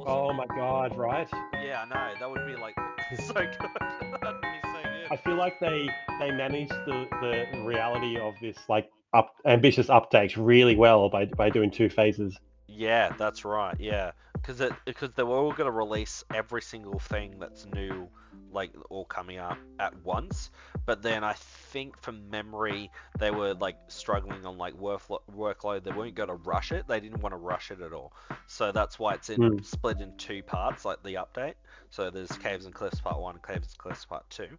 Oh awesome. my god, right? Yeah, I know. That would be like so good. That'd be so I good. feel like they managed the reality of this like ambitious update really well by doing 2 phases. Yeah, that's right. Yeah, because they were all gonna release every single thing that's new, like all coming up at once. But then I think from memory they were like struggling on like workload. They weren't gonna rush it. They didn't want to rush it at all. So that's why it's in Hmm. split in two parts, like the update. So there's Caves and Cliffs Part One, Caves and Cliffs Part Two.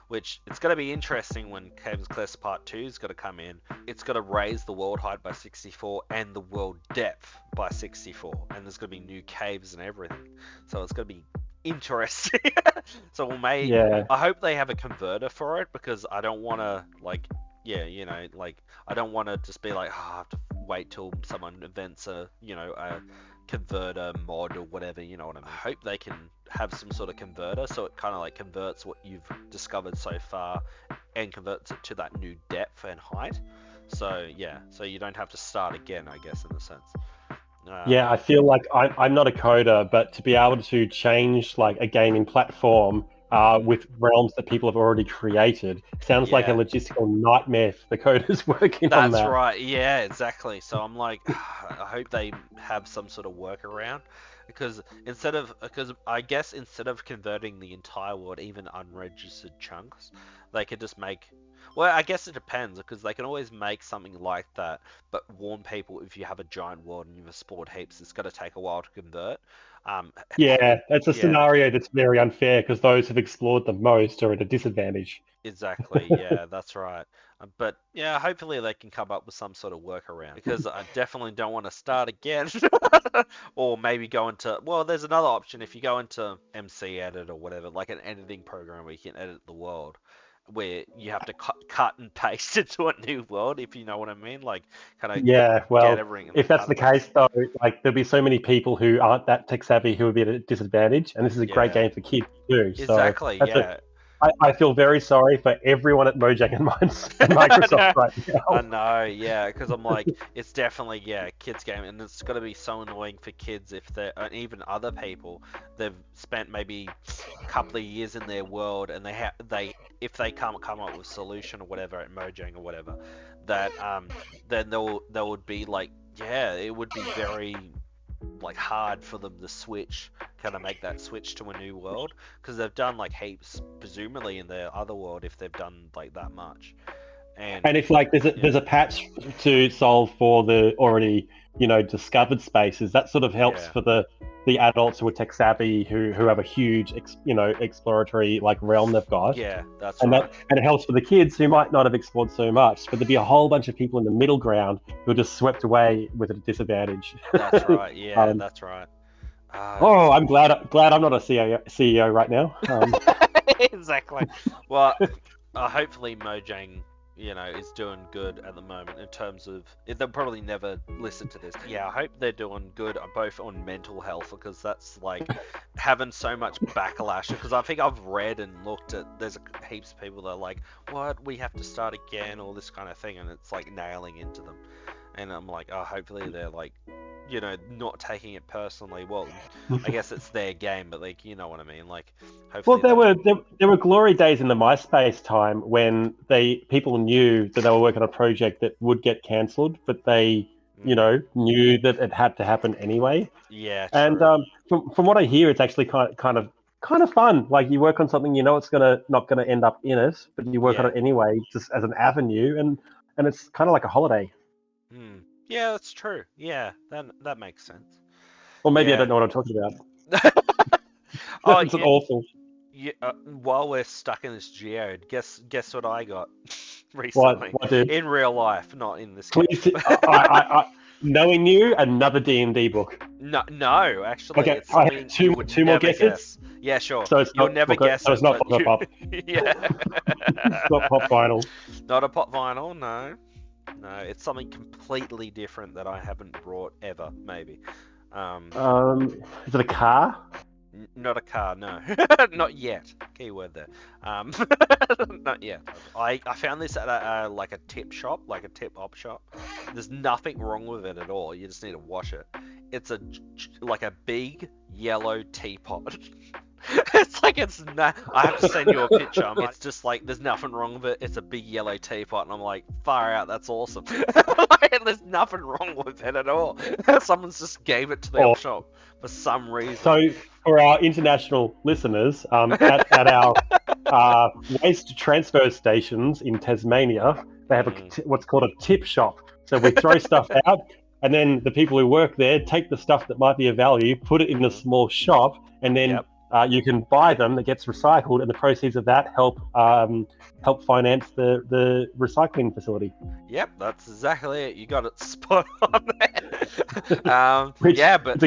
Which it's going to be interesting when Caves and Cliffs Part 2 is going to come in. It's going to raise the world height by 64 and the world depth by 64. And there's going to be new caves and everything. So it's going to be interesting. So Yeah, I hope they have a converter for it because I don't want to, like, yeah, I don't want to just be like, oh, I have to wait till someone invents a converter mod or whatever, you know what I mean? I hope they can have some sort of converter so it kind of like converts what you've discovered so far and converts it to that new depth and height. So yeah, so you don't have to start again, I guess, in a sense. yeah. I feel like I'm not a coder, but to be able to change like a gaming platform Mm, with realms that people have already created sounds like a yeah. logistical nightmare for the coders working on That's that. right. Yeah, exactly. So I'm like, I hope they have some sort of workaround because I guess instead of converting the entire world, even unregistered chunks, they could just make. Well, I guess it depends because they can always make something like that, but warn people if you have a giant world and you've explored heaps, it's going to take a while to convert. Yeah, it's a Yeah, scenario that's very unfair because those who've explored the most are at a disadvantage. exactly. Yeah, that's right. But yeah, hopefully they can come up with some sort of workaround because I definitely don't want to start again. Or maybe go into, well, there's another option if you go into MC Edit or whatever, like an editing program where you can edit the world, where you have to cut and paste into a new world, if you know what I mean, like kind of Yeah, get well, everything in the if that's cut the and paste. case, though, like there'll be so many people who aren't that tech savvy who will be at a disadvantage, and this is a great Yeah, game for kids too. So exactly. that's a. Yeah. I feel very sorry for everyone at Mojang and and Microsoft I right I now. know, yeah, because I'm like, it's definitely, yeah, kids game, and it's got to be so annoying for kids if they're, and even other people, they've spent maybe a couple of years in their world, and if they can't come up with a solution or whatever at Mojang or whatever, that then they would be like, yeah, it would be very like hard for them to switch, kind of make that switch to a new world, because they've done like heaps, presumably in their other world, if they've done like that much, and And if like yeah, there's a patch to solve for the already discovered spaces, that sort of helps yeah, for the adults who are tech savvy who have a huge exploratory like realm they've got. yeah, that's And right, it helps for the kids who might not have explored so much, but there'd be a whole bunch of people in the middle ground who are just swept away with a disadvantage. that's right, yeah, um, that's right. Uh, oh, I'm glad I'm not a CEO right now. exactly. Well, hopefully Mojang, is doing good at the moment in terms of. They'll probably never listen to this. Yeah, I hope they're doing good both on mental health because that's like having so much backlash. Because I think I've read and looked at. There's heaps of people that are like, "What? We have to start again," all this kind of thing, and it's like nailing into them. And I'm like, oh, hopefully they're like, not taking it personally. Well, I guess it's their game, but like, you know what I mean. Like, Well, hopefully there they'll. were there were glory days in the MySpace time when people knew that they were working on a project that would get cancelled, but they Mm, knew that it had to happen anyway. yeah, And true. from what I hear, it's actually kind of fun. Like you work on something, it's gonna not gonna end up in it, but you work on Yeah. it anyway, just as an avenue, and it's kind of like a holiday. Hmm. Yeah, that's true. Yeah, that makes sense. Or maybe I Yeah. don't know what I'm talking about. Oh, It's an awful. yeah. While we're stuck in this geode, guess what I got recently What dude? in real life, not in this game. Please, knowing you, another D&D book. No, no, actually, Okay, it's I have something you would two more never guesses. guess. Yeah, sure. So it's You'll not never guess so it's it, not but pop you, up. yeah. It's not pop vinyl. Not a pop vinyl, no. No, it's something completely different that I haven't brought ever, maybe. Um, Is it a car? not a car, no. Not yet. keyword there. No, yeah. I found this at like a tip shop, like a tip op shop. There's nothing wrong with it at all. You just need to wash it. It's like a big yellow teapot. It's like I have to send you a picture. It's just like there's nothing wrong with it. It's a big yellow teapot, and I'm like, far out. That's awesome. Like, there's nothing wrong with it at all. Someone's just gave it to the op shop for some reason. So for our international listeners, at our waste transfer stations in Tasmania, they have what's called a tip shop. So we throw stuff out, and then the people who work there take the stuff that might be of value, put it in a small shop, and then you can buy them. That gets recycled, and the proceeds of that help finance the recycling facility. Yep, that's exactly it. You got it spot on there. But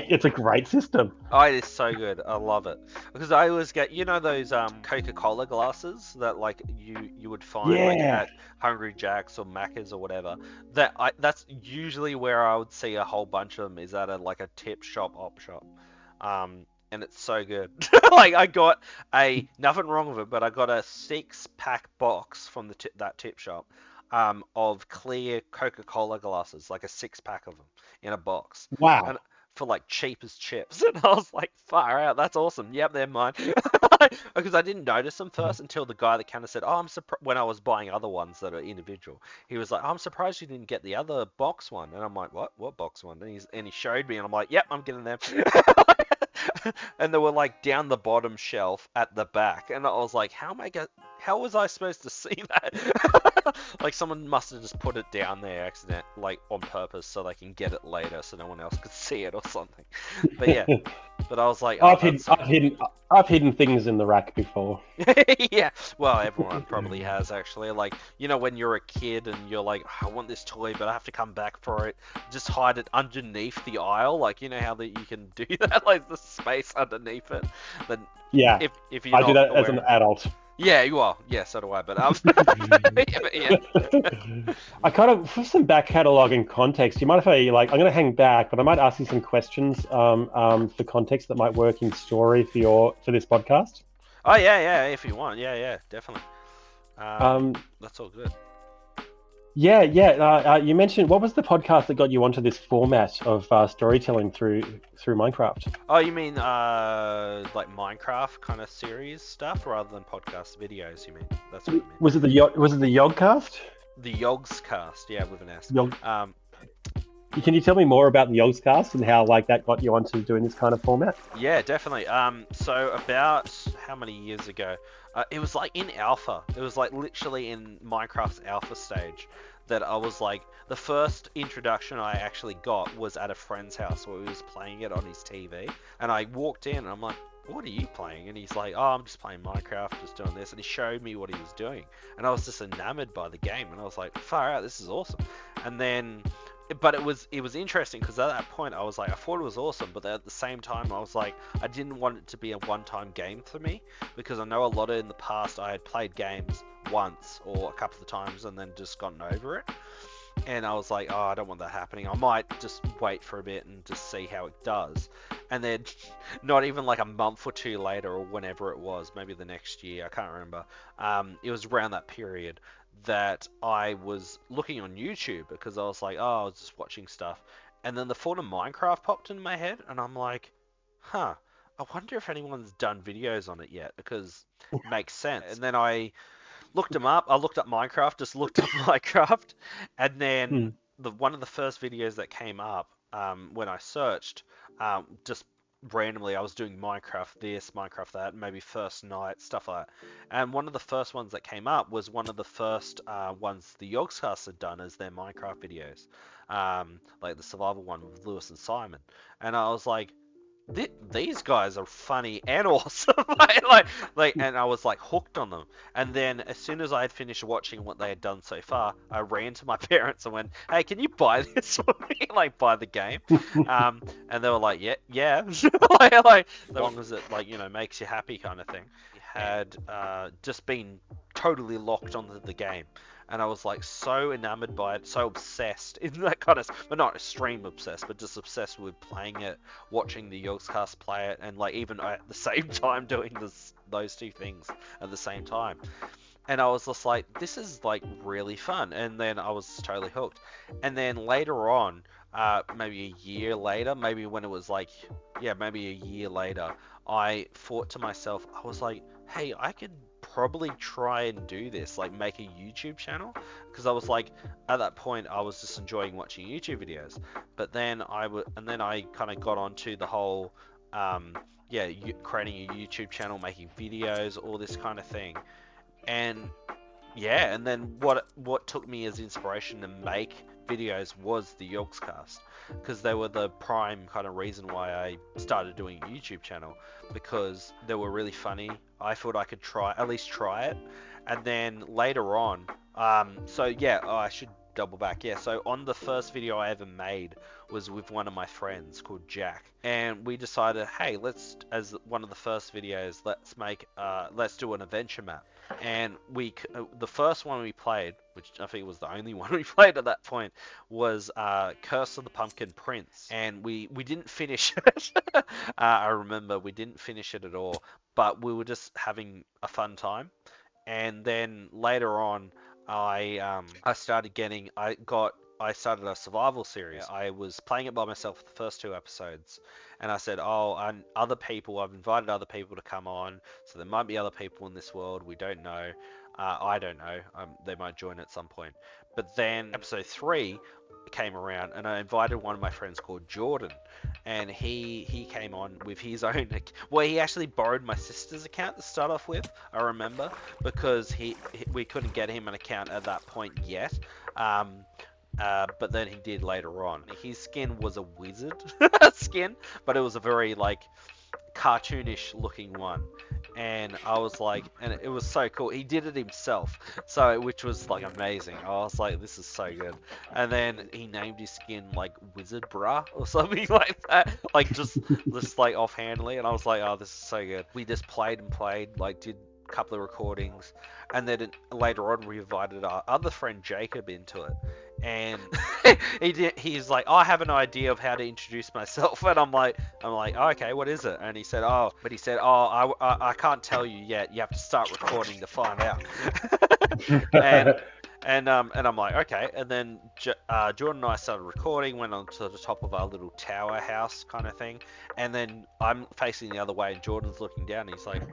it's a great system. Oh, it is so good. I love it because I always get those Coca-Cola glasses that like you would find like at Hungry Jack's or Macca's or whatever. That's usually where I would see a whole bunch of them is at a tip shop, op shop. And it's so good. Like I got nothing wrong with it, but I got a 6-pack box from that tip shop of clear Coca-Cola glasses, like a 6-pack of them in a box. Wow. And for like cheap as chips. And I was like, far out, that's awesome. Yep, they're mine. Because I didn't notice them first until the guy that kind of said, oh, I'm surprised, when I was buying other ones that are individual. He was like, oh, I'm surprised you didn't get the other box one. And I'm like, what box one? And he showed me, and I'm like, yep, I'm getting them. And they were like down the bottom shelf at the back, and I was like, how was I supposed to see that? Like someone must have just put it down there like on purpose so they can get it later so no one else could see it or something. But yeah, but I was like, I've hidden things in the rack before. Yeah, well, everyone probably has actually. Like, when you're a kid and you're like, I want this toy, but I have to come back for it. Just hide it underneath the aisle, like how that you can do that, like the space underneath it. Then yeah, if you're I do that as an adult. Yeah, you are. Yeah, so do I. But yeah. I kind of, for some back catalog and context, you mind if I'm going to hang back, but I might ask you some questions for context that might work in story for this podcast. Oh yeah, if you want, yeah, definitely. That's all good. Yeah. You mentioned, what was the podcast that got you onto this format of storytelling through Minecraft? Oh, you mean like Minecraft kind of series stuff rather than podcast videos? You mean that's what you mean? Was it the Yogcast? The Yogscast, yeah, with an S. Can you tell me more about the Yogscast and how that got you onto doing this kind of format? Yeah, definitely. So about how many years ago? It was like in alpha. It was like literally in Minecraft's alpha stage that I was like, the first introduction I actually got was at a friend's house where he was playing it on his TV. And I walked in and I'm like, what are you playing? And he's like, oh, I'm just playing Minecraft, just doing this. And he showed me what he was doing. And I was just enamored by the game. And I was like, far out, this is awesome. And then... But it was interesting because at that point I was like, I thought it was awesome, but at the same time I was like, I didn't want it to be a one-time game for me, because I know a lot in the past I had played games once or a couple of times and then just gotten over it. And I was like, oh, I don't want that happening. I might just wait for a bit and just see how it does. And then not even like a month or two later, or whenever it was, maybe the next year, I can't remember. It was around that period that I was looking on YouTube because I was like, oh, I was just watching stuff. And then the thought of Minecraft popped into my head, and I'm like, I wonder if anyone's done videos on it yet, because it makes sense. And then I looked them up. I looked up Minecraft, just looked up Minecraft, and then one of the first videos that came up when I searched, just randomly, I was doing Minecraft this, Minecraft that, maybe First Night, stuff like that. And one of the first ones that came up was one of the first ones the Yogscast had done as their Minecraft videos, like the survival one with Lewis and Simon. And I was like, these guys are funny and awesome. And I was like hooked on them. And then as soon as I had finished watching what they had done so far, I ran to my parents and went, hey, can you buy this for me? Like, buy the game. And they were like, yeah. Like, as long as it makes you happy kind of thing. Had just been totally locked onto the game. and I was like so enamored by it, so obsessed in that kind of, but not extreme obsessed, but just obsessed with playing it, watching the Yogscast play it, and like even at the same time doing those two things at the same time. And I was just like, this is like really fun. And then I was totally hooked. And then later on, maybe a year later, maybe when it was like, yeah, maybe a year later, I thought to myself, I was like, hey, I could probably try and do this, like make a YouTube channel. Because I was like, at that point, I was just enjoying watching YouTube videos. But then and then I kind of got onto the whole, yeah, creating a YouTube channel, making videos, all this kind of thing. And yeah, and then what took me as inspiration to make videos was the Yogscast, because they were the prime kind of reason why I started doing a YouTube channel, because they were really funny. I thought I could at least try it. And then later on, so yeah, I should double back. Yeah, so on the first video I ever made was with one of my friends called Jack, and we decided, hey, as one of the first videos, let's do an adventure map. And the first one we played, which I think was the only one we played at that point, was Curse of the Pumpkin Prince, and we didn't finish it. I remember we didn't finish it at all, but we were just having a fun time. And then later on, I started a survival series. I was playing it by myself for the first 2 episodes, and I said, and I've invited other people to come on, so there might be other people in this world, we don't know. I don't know. They might join at some point. But then episode 3 came around, and I invited one of my friends called Jordan, and he came on with his own. Well, he actually borrowed my sister's account to start off with, I remember, because we couldn't get him an account at that point yet. But then he did later on. His skin was a wizard skin, but it was a very like cartoonish looking one. And I was like, and it was so cool. He did it himself, which was like amazing. I was like, this is so good. And then he named his skin like Wizard Bra or something like that, like just like offhandedly. And I was like, oh, this is so good. We just played, like did a couple of recordings, and then later on we invited our other friend Jacob into it. And he's like, oh, I have an idea of how to introduce myself. And I'm like, oh, okay, what is it? And he said, I can't tell you yet. You have to start recording to find out. and I'm like, okay. And then Jordan and I started recording, went on to the top of our little tower house kind of thing. And then I'm facing the other way, and Jordan's looking down, and he's like,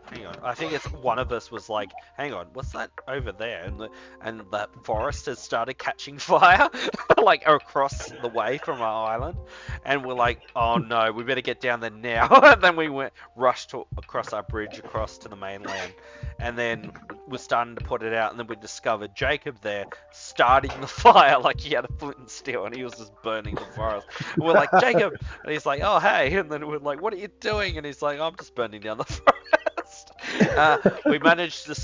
hang on. I think it's one of us was like, hang on, what's that over there? And the forest has started catching fire, like across the way from our island. And we're like, oh no, we better get down there now. And then we rushed across our bridge across to the mainland. And then we're starting to put it out, and then we discovered Jacob there starting the fire like he had a flint and steel, and he was just burning the forest. And we're like, Jacob, and he's like, oh hey, and then we're like, what are you doing? And he's like, I'm just burning down the forest. We managed to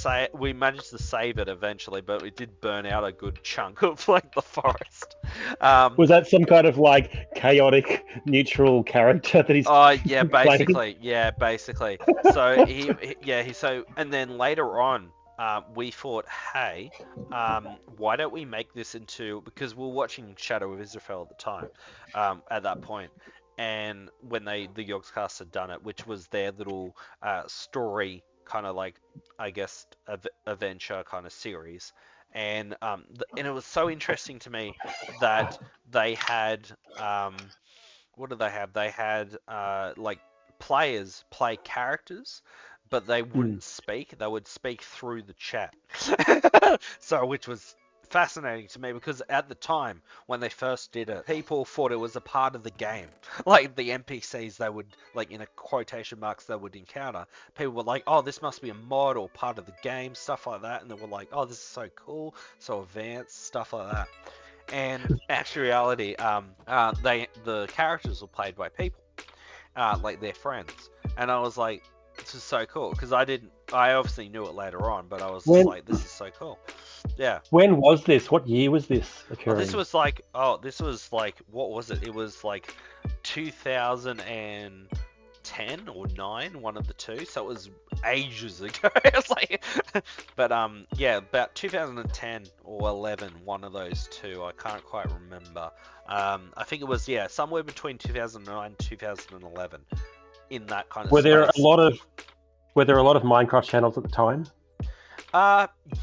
save it eventually, but we did burn out a good chunk of like the forest. Was that some kind of like chaotic neutral character that he's? Oh yeah, basically. So so and then later on, we thought, hey, why don't we make this into, because we were watching Shadow of Israel at the time, at that point. And when the Yogscast had done it, which was their little story kind of like, I guess, adventure kind of series, and and it was so interesting to me that they had what did they have? They had like players play characters, but they wouldn't speak. They would speak through the chat. So, which was fascinating to me, because at the time when they first did it, people thought it was a part of the game. Like the NPCs they would, like in a quotation marks, they would encounter, people were like, oh, this must be a mod or part of the game, stuff like that. And they were like, oh, this is so cool, so advanced, stuff like that. And in actual reality, the characters were played by people, like their friends. And I was like, this is so cool, because I obviously knew it later on, but I was like, this is so cool. Yeah. When was this? What year was this occurring? This was like, what was it? It was like 2000 and 2010 or 9, one of the two. So it was ages ago. It's like, but yeah, about 2010 or 11, one of those two. I can't quite remember. I think it was somewhere between 2009 and 2011, in that kind of Were there space. a lot of Minecraft channels at the time?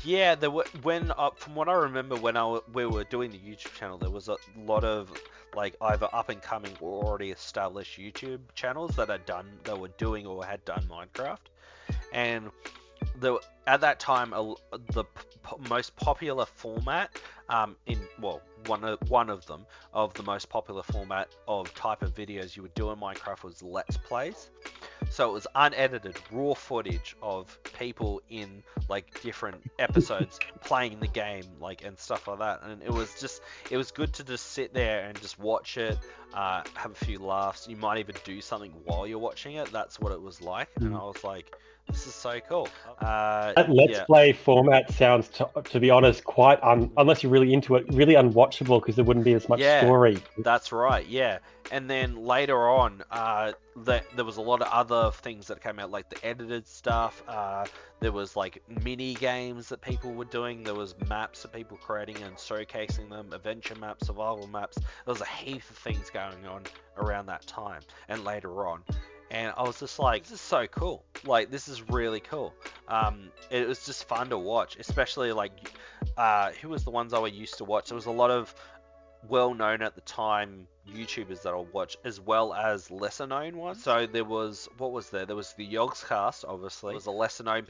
Yeah, there were, when from what I remember, when we were doing the YouTube channel, there was a lot of like either up and coming or already established YouTube channels that were doing or had done Minecraft. And at that time, the most popular format, one of them of the most popular format of type of videos you would do in Minecraft was Let's Plays. So it was unedited raw footage of people in like different episodes playing the game, like, and stuff like that. And it was good to just sit there and just watch it, have a few laughs. You might even do something while you're watching it. That's what it was like. And I was like, this is so cool. That Let's Play format sounds, to be honest, quite unless you're really into it, really unwatchable, because there wouldn't be as much story. That's right, yeah. And then later on, there was a lot of other things that came out, like the edited stuff. There was like mini games that people were doing. There was maps that people creating and showcasing them, adventure maps, survival maps. There was a heap of things going on around that time and later on. And I was just like, this is so cool. Like, this is really cool. It was just fun to watch, especially like, who was the ones I used to watch? There was a lot of well-known at the time YouTubers that I'll watch, as well as lesser-known ones. So there was, what was there? There was the Yogscast, obviously. There was a lesser-known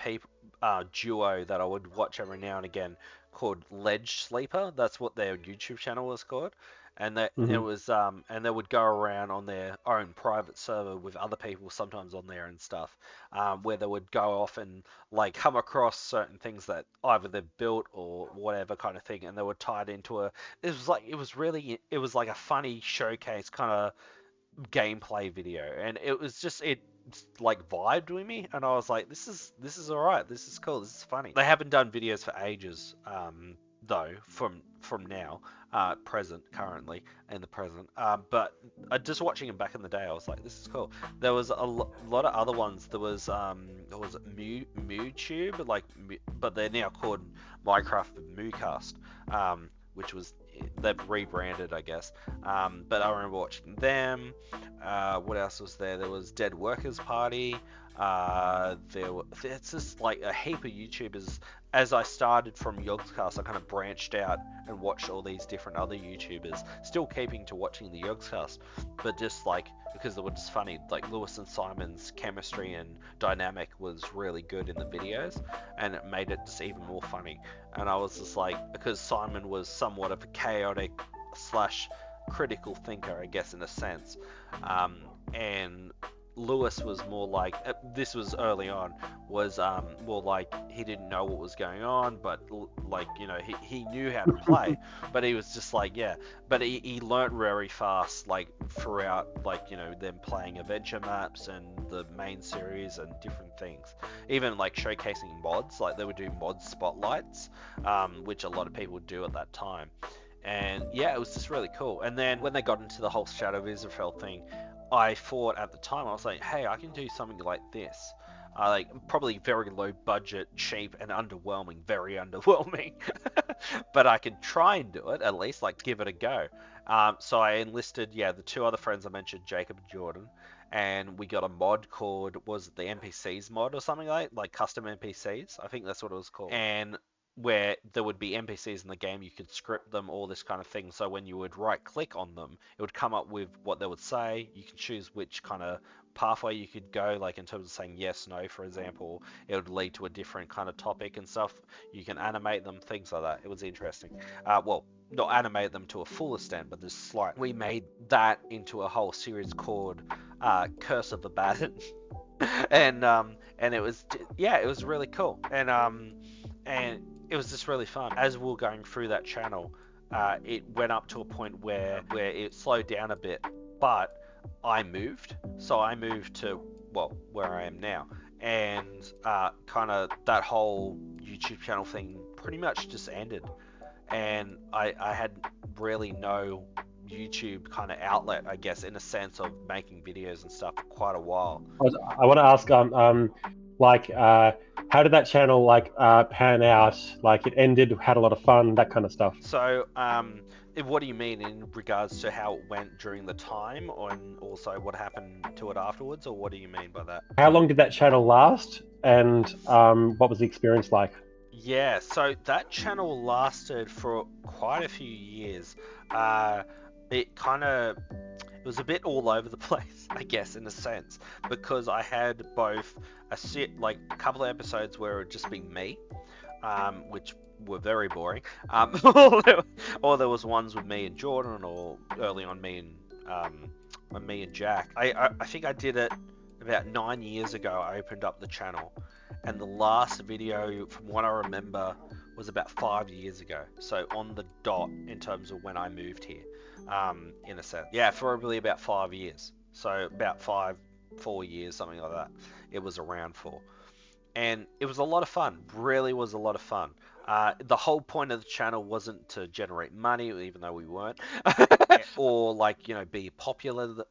duo that I would watch every now and again called Ledge Sleeper. That's what their YouTube channel was called. And it was, and they would go around on their own private server with other people, sometimes on there and stuff, where they would go off and like come across certain things that either they've built or whatever kind of thing, and they would tie it into it was like a funny showcase kind of gameplay video, and it like vibed with me, and I was like, this is all right, this is cool, this is funny. They haven't done videos for ages, though, from now, currently in the present, but just watching them back in the day, I was like, this is cool. There was a lot of other ones. There was MewTube, but they're now called Minecraft Moocast, which was, they've rebranded, I guess. But I remember watching them. What else was there? There was Dead Workers Party. It's just like a heap of YouTubers. As I started from Yogscast, I kind of branched out and watched all these different other YouTubers, still keeping to watching the Yogscast, but just like, because they were just funny. Like Lewis and Simon's chemistry and dynamic was really good in the videos, and it made it just even more funny. And I was just like, because Simon was somewhat of a chaotic / critical thinker, I guess, in a sense, and Lewis was more like, this was early on, was more like he didn't know what was going on, but like, you know, he knew how to play, but he was just like, but he learnt very fast, like throughout, like, you know, them playing adventure maps and the main series and different things, even like showcasing mods. Like they would do mod spotlights, which a lot of people would do at that time. And yeah, it was just really cool. And then when they got into the whole Shadow of Israel thing, I thought at the time, I was like, hey, I can do something like this. Like probably very low budget, cheap, and underwhelming, very underwhelming. But I could try and do it, at least, like give it a go. So I enlisted, the two other friends I mentioned, Jacob and Jordan, and we got a mod called, was it the NPCs mod or something like custom NPCs? I think that's what it was called. And where there would be NPCs in the game, you could script them, all this kind of thing. So when you would right click on them, it would come up with what they would say. You can choose which kind of pathway you could go, like in terms of saying yes, no, for example. It would lead to a different kind of topic and stuff. You can animate them, things like that. It was interesting. Well, not animate them to a full extent, but just slight. We made that into a whole series called Curse of the Bad. and it was, it was really cool. And it was just really fun. As we were going through that channel, it went up to a point where it slowed down a bit, but I moved. So I moved to, where I am now. And kind of that whole YouTube channel thing pretty much just ended. And I had really no YouTube kind of outlet, I guess, in a sense of making videos and stuff for quite a while. I want to ask, like, how did that channel like pan out? Like, it ended, had a lot of fun, that kind of stuff. So, what do you mean in regards to how it went during the time, and also what happened to it afterwards, or what do you mean by that? How long did that channel last, and what was the experience like? Yeah, so that channel lasted for quite a few years. It was a bit all over the place, I guess, in a sense, because I had both like a couple of episodes where it would just be me, which were very boring, or there was ones with me and Jordan, or early on me and Jack. I think I did it about 9 years ago. I opened up the channel, and the last video, from what I remember, was about 5 years ago. So on the dot in terms of when I moved here, in a sense. Yeah, for probably about 5 years. So about 4 years, something like that. It was around for. And it was a lot of fun. Really was a lot of fun. The whole point of the channel wasn't to generate money, even though we weren't, or like, you know, be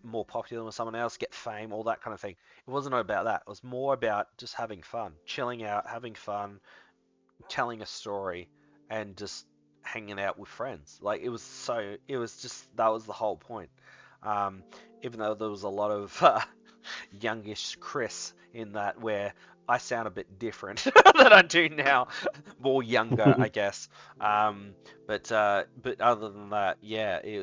more popular than someone else, get fame, all that kind of thing. It wasn't about that. It was more about just having fun, chilling out, having fun, telling a story, and just hanging out with friends. Like, it was just, that was the whole point. Even though there was a lot of youngish Chris in that, where I sound a bit different than I do now, more younger, I guess. But other than that, yeah, it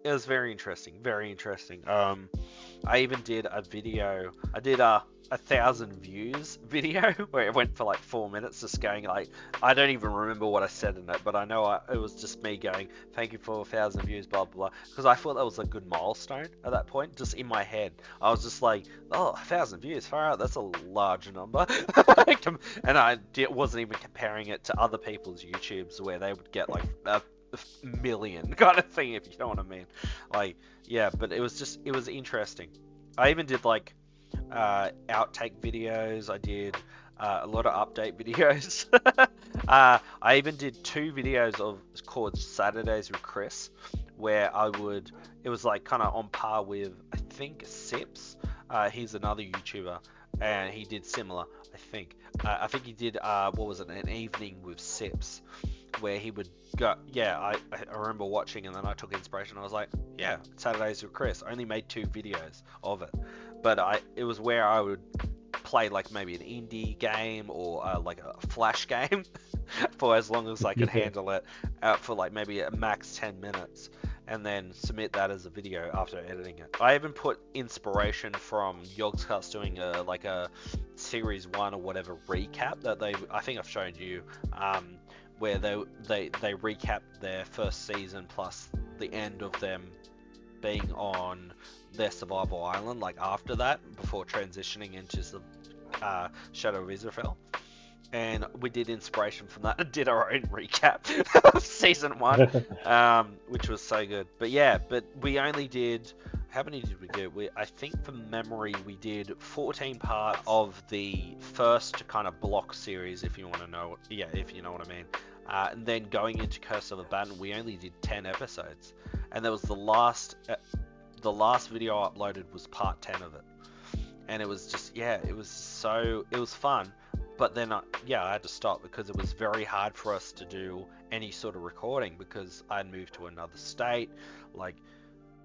was very interesting, very interesting. I even did a video. I did a 1,000 views video where it went for like 4 minutes, just going like, I don't even remember what I said in it, but I know it was just me going, thank you for 1,000 views, blah blah blah, because I thought that was a good milestone at that point. Just in my head, I was just like, oh, 1,000 views, far out, that's a large number. And I wasn't even comparing it to other people's YouTubes where they would get like a million kind of thing, if you know what I mean. Like, yeah, but it was interesting. I even did like outtake videos. I did a lot of update videos. I even did 2 videos called Saturdays with Chris, where it was like kind of on par with, I think, Sips. He's another YouTuber, and he did similar, I think. I think he did, what was it, an evening with Sips, where he would go, yeah, I remember watching, and then I took inspiration. I was like, yeah, Saturdays with Chris. I only made 2 videos of it, but it was where I would play like maybe an indie game, or like a flash game for as long as I could handle it, for like maybe a max 10 minutes, and then submit that as a video after editing it. I even put inspiration from Yogscast doing like a series 1 or whatever recap that I think I've shown you, where they recap their first season plus the end of them being on their survival island, like after that, before transitioning into the Shadow of Israel. And we did inspiration from that and did our own recap of season 1, which was so good. But yeah, we only did, how many did we do? I think from memory we did 14 parts of the first kind of block series, if you want to know, if you know what I mean. And then going into Curse of Abaddon, we only did 10 episodes, and there was the last video uploaded was part 10 of it, and it was just, yeah, it was fun. But then I had to stop because it was very hard for us to do any sort of recording, because I had moved to another state. Like,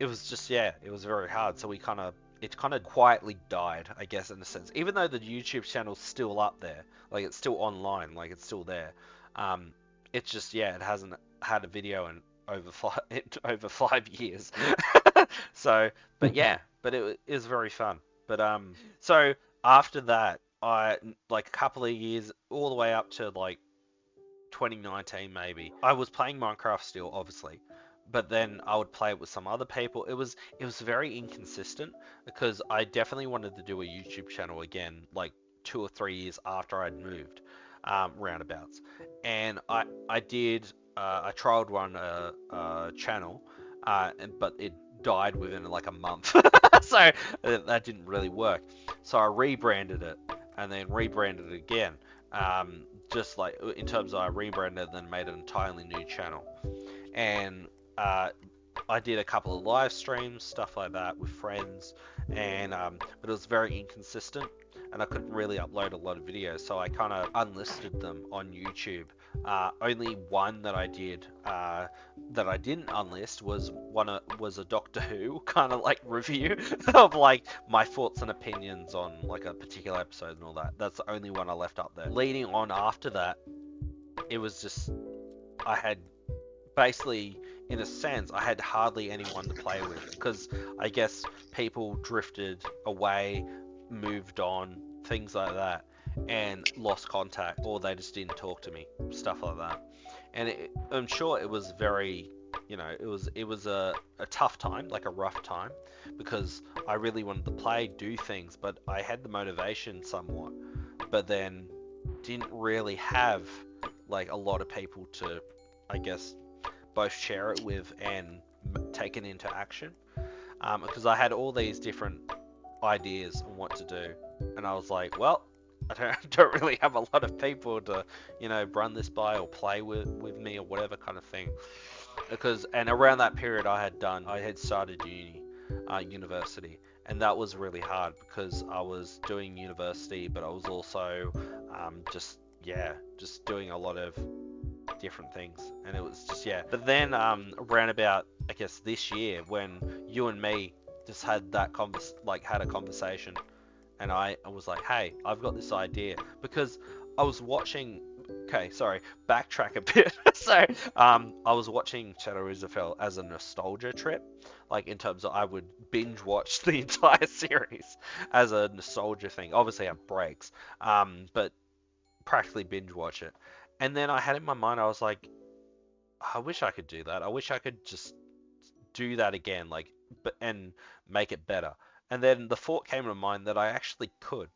it was just, it was very hard. So it kind of quietly died, I guess, in a sense. Even though the YouTube channel's still up there, like it's still online, like it's still there. It's just, it hasn't had a video in over 5 years. So, but it was very fun. But so after that, I, like a couple of years, all the way up to like 2019 maybe, I was playing Minecraft still, obviously, but then I would play it with some other people. It was very inconsistent, because I definitely wanted to do a YouTube channel again, like 2 or 3 years after I'd moved, roundabouts. And I tried one channel, but it died within like a month. So that didn't really work. So I rebranded it, and then rebranded it again. Just like in terms of, I rebranded and then made an entirely new channel. And I I did a couple of live streams, stuff like that, with friends, and but it was very inconsistent, and I couldn't really upload a lot of videos, so I kind of unlisted them on YouTube. Only one that I did that I didn't unlist was a Doctor Who kind of like review of like my thoughts and opinions on like a particular episode and all that. That's the only one I left up there. Leading on after that, it was just I had basically, in a sense, I had hardly anyone to play with because I guess people drifted away, moved on, things like that, and lost contact, or they just didn't talk to me, stuff like that. And I'm sure it was very, it was a tough time, like a rough time, because I really wanted to play, do things, but I had the motivation somewhat, but then didn't really have like a lot of people to, I guess, both share it with and take it into action, because I had all these different ideas on what to do, and I was like, well, I don't really have a lot of people to, run this by or play with me or whatever kind of thing. And around that period I had started university, and that was really hard because I was doing university, but I was also just doing a lot of different things, and it was just But then around about, I guess, this year, when you and me just had that had a conversation, and I was like, hey, I've got this idea, because I was watching. Okay, sorry, backtrack a bit. So, I was watching Shadow Isabel as a nostalgia trip, like in terms of I would binge watch the entire series as a nostalgia thing. Obviously, I have breaks, but practically binge watch it. And then I had in my mind, I was like, I wish I could do that. I wish I could just do that again, and make it better. And then the thought came to mind that I actually could,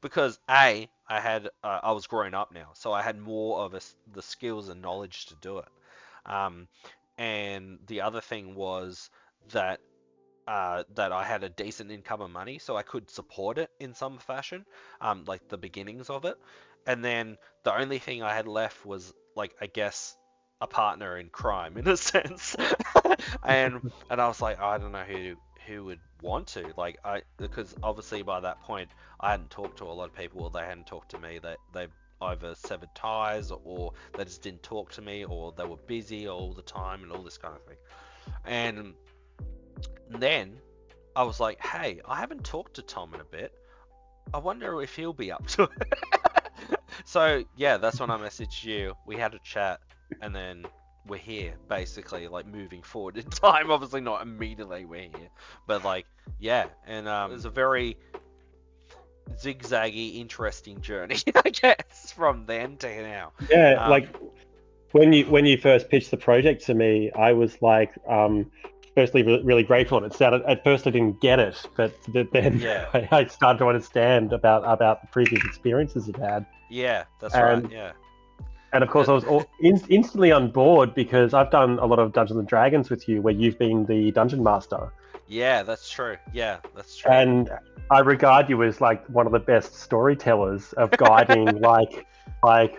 because I was grown up now, so I had more of the skills and knowledge to do it. And the other thing was that I had a decent income of money, so I could support it in some fashion, like the beginnings of it. And then the only thing I had left was, like, I guess, a partner in crime, in a sense. and I was like, I don't know who would want to, because obviously by that point I hadn't talked to a lot of people, or they hadn't talked to me. That they either severed ties, or they just didn't talk to me, or they were busy all the time, and all this kind of thing. And then I was like, hey, I haven't talked to Tom in a bit. I wonder if he'll be up to it. So yeah, that's when I messaged you. We had a chat, and then we're here, basically, like, moving forward in time. Obviously not immediately we're here, but and it was a very zigzaggy, interesting journey, I guess, from then to now. Yeah, when you first pitched the project to me, I was like, firstly really grateful. And it sounded, at first I didn't get it, but then I started to understand about the previous experiences you've had. Yeah, that's right. Yeah. And of course, I was instantly on board, because I've done a lot of Dungeons and Dragons with you, where you've been the dungeon master. Yeah, that's true. Yeah, that's true. And I regard you as like one of the best storytellers of guiding like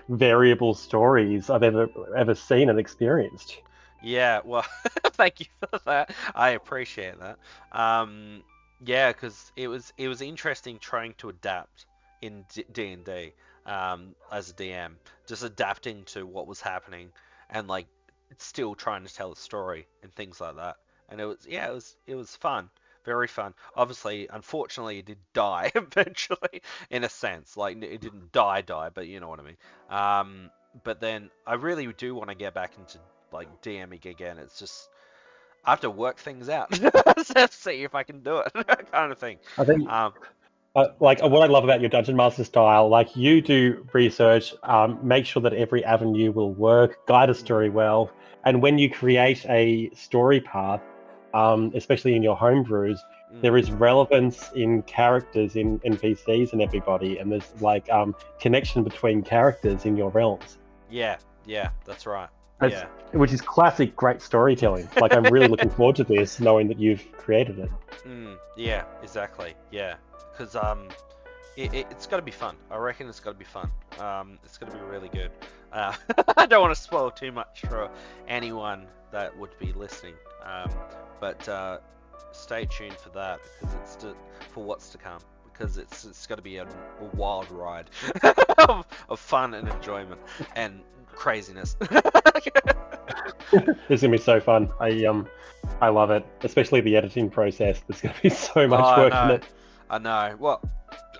variable stories I've ever seen and experienced. Yeah, well, thank you for that. I appreciate that. Yeah, because it was interesting trying to adapt in D&D. As a DM, just adapting to what was happening, and like still trying to tell a story and things like that. And it was fun, very fun. Obviously, unfortunately, it did die eventually, in a sense. Like, it didn't die, but you know what I mean. But then I really do want to get back into like DMing again. It's just I have to work things out, see if I can do it, kind of thing. I think. What I love about your Dungeon Master style, like, you do research, make sure that every avenue will work, guide a story well, and when you create a story path, especially in your homebrews, there is relevance in characters, in NPCs and everybody, and there's like connection between characters in your realms. Yeah, that's right. Which is classic great storytelling. Like, I'm really looking forward to this, knowing that you've created it. Yeah, exactly. Yeah. Because it's got to be fun. I reckon it's got to be fun. It's going to be really good. I don't want to spoil too much for anyone that would be listening. But stay tuned for that, because for what's to come. Because it's going to be a wild ride of fun and enjoyment and craziness. It's gonna be so fun. I love it, especially the editing process. There's gonna be so much work in it. I know. Well,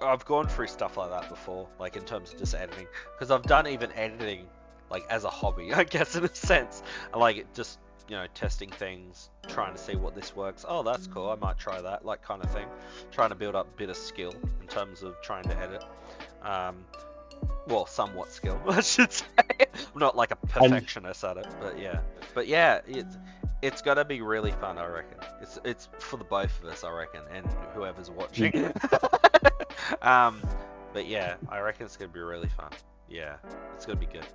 I've gone through stuff like that before, like in terms of just editing, because I've done even editing like as a hobby, I guess, in a sense. I like it, just testing things, trying to see what this works. Oh, that's cool. I might try that, like kind of thing. Trying to build up a bit of skill in terms of trying to edit. Well, somewhat skill, I should say. I'm not like a perfectionist at it, but yeah, it's gonna be really fun, I reckon. It's for the both of us, I reckon, and whoever's watching. But yeah, I reckon it's gonna be really fun. Yeah, it's gonna be good.